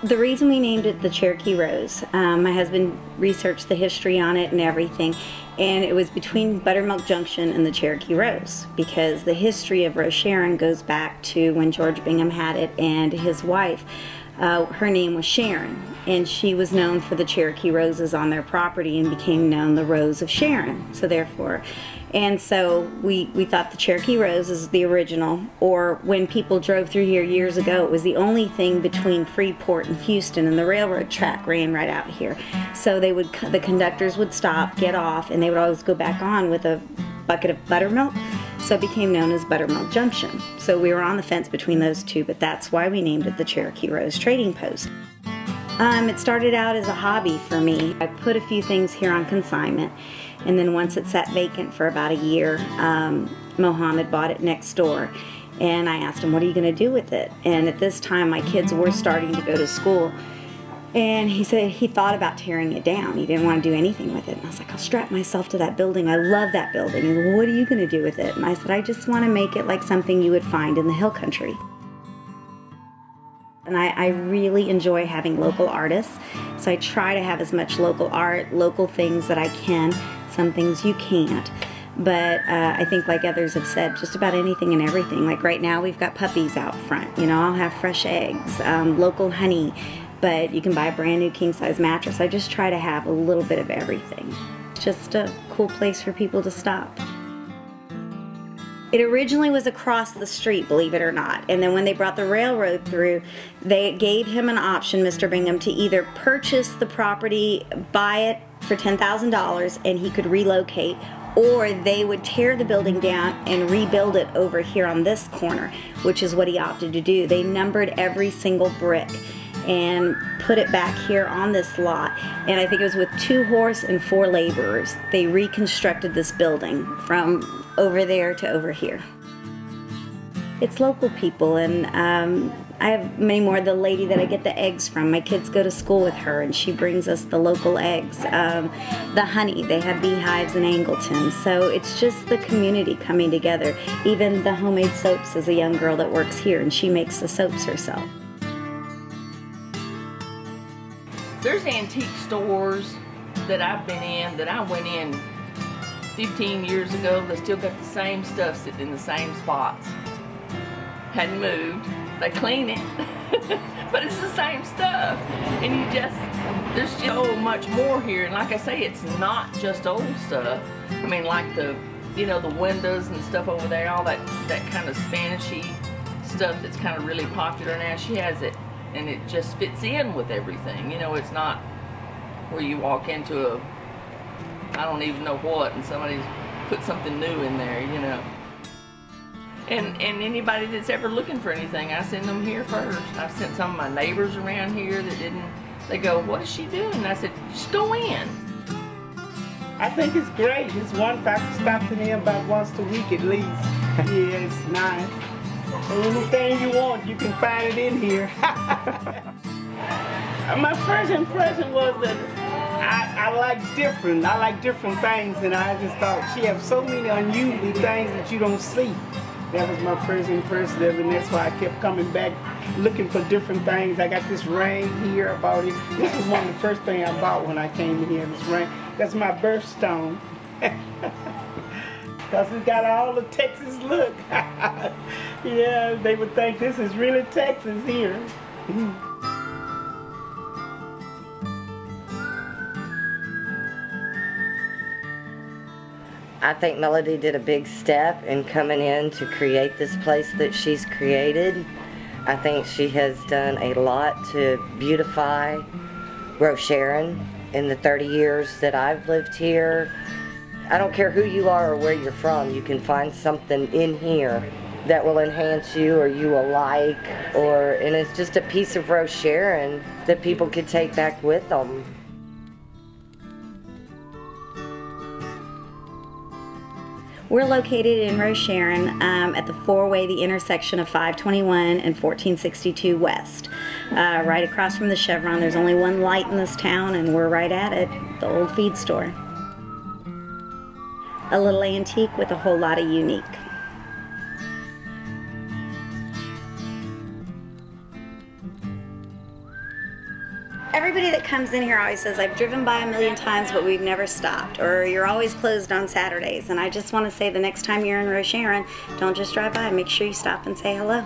The reason we named it the Cherokee Rose, my husband researched the history on it and everything, and it was between Buttermilk Junction and the Cherokee Rose, because the history of Rosharon goes back to when George Bingham had it, and his wife, her name was Sharon, and she was known for the Cherokee roses on their property and became known the Rose of Sharon. So therefore, and so we thought the Cherokee Rose is the original, or when people drove through here years ago, it was the only thing between Freeport and Houston, and the railroad track ran right out here. So they would, the conductors would stop, get off, and they would always go back on with a bucket of buttermilk. So it became known as Buttermilk Junction. So we were on the fence between those two, but that's why we named it the Cherokee Rose Trading Post. It started out as a hobby for me. I put a few things here on consignment, and then once it sat vacant for about a year, Mohammed bought it next door, and I asked him, what are you going to do with it? And at this time my kids were starting to go to school, and he said he thought about tearing it down. He didn't want to do anything with it. And I was like, I'll strap myself to that building. I love that building. And well, what are you going to do with it? And I said, I just want to make it like something you would find in the hill country. And I really enjoy having local artists, so I try to have as much local art, local things that I can. Some things you can't. But I think, like others have said, just about anything and everything. Like right now we've got puppies out front. You know, I'll have fresh eggs, local honey, but you can buy a brand new king-size mattress. I just try to have a little bit of everything. It's just a cool place for people to stop. It originally was across the street, believe it or not, and then when they brought the railroad through, they gave him an option, Mr. Bingham, to either purchase the property, buy it for $10,000 and he could relocate, or they would tear the building down and rebuild it over here on this corner, which is what he opted to do. They numbered every single brick and put it back here on this lot, and I think it was with 2 horse and 4 laborers. They reconstructed this building from over there to over here. It's local people, and I have many more. The lady that I get the eggs from, my kids go to school with her, and she brings us the local eggs. The honey, they have beehives in Angleton, so it's just the community coming together. Even the homemade soaps is a young girl that works here, and she makes the soaps herself. There's antique stores that I've been in, that I went in 15 years ago, they still got the same stuff sitting in the same spots. Hadn't moved. They clean it, but it's the same stuff. And you just, there's so much more here. And like I say, it's not just old stuff. I mean, like the, you know, the windows and stuff over there, all that kind of Spanishy stuff that's kind of really popular now. She has it, and it just fits in with everything. You know, it's not where you walk into a, I don't even know what, and somebody's put something new in there, you know. And anybody that's ever looking for anything, I send them here first. I've sent some of my neighbors around here that didn't, they go, what is she doing? And I said, just go in. I think it's great. It's wonderful. I can stop in here about once a week at least. Yeah, it's nice. Anything you want, you can find it in here. My first impression was that I like different things, and I just thought she has so many unusual things that you don't see. That was my first impression of it, and that's why I kept coming back looking for different things. I got this ring here, I bought it. This was one of the first things I bought when I came in here, this ring. That's my birthstone. Because it's got all the Texas look. Yeah, they would think this is really Texas here. I think Melody did a big step in coming in to create this place that she's created. I think she has done a lot to beautify Rosharon in the 30 years that I've lived here. I don't care who you are or where you're from, you can find something in here that will enhance you or you will like, and it's just a piece of Rosharon that people could take back with them. We're located in Rosharon at the four-way, the intersection of 521 and 1462 West. Right across from the Chevron. There's only one light in this town, and we're right at it, the old feed store. A little antique with a whole lot of unique. Everybody that comes in here always says, I've driven by a million times, but we've never stopped, or you're always closed on Saturdays. And I just want to say, the next time you're in Rosharon, don't just drive by, make sure you stop and say hello.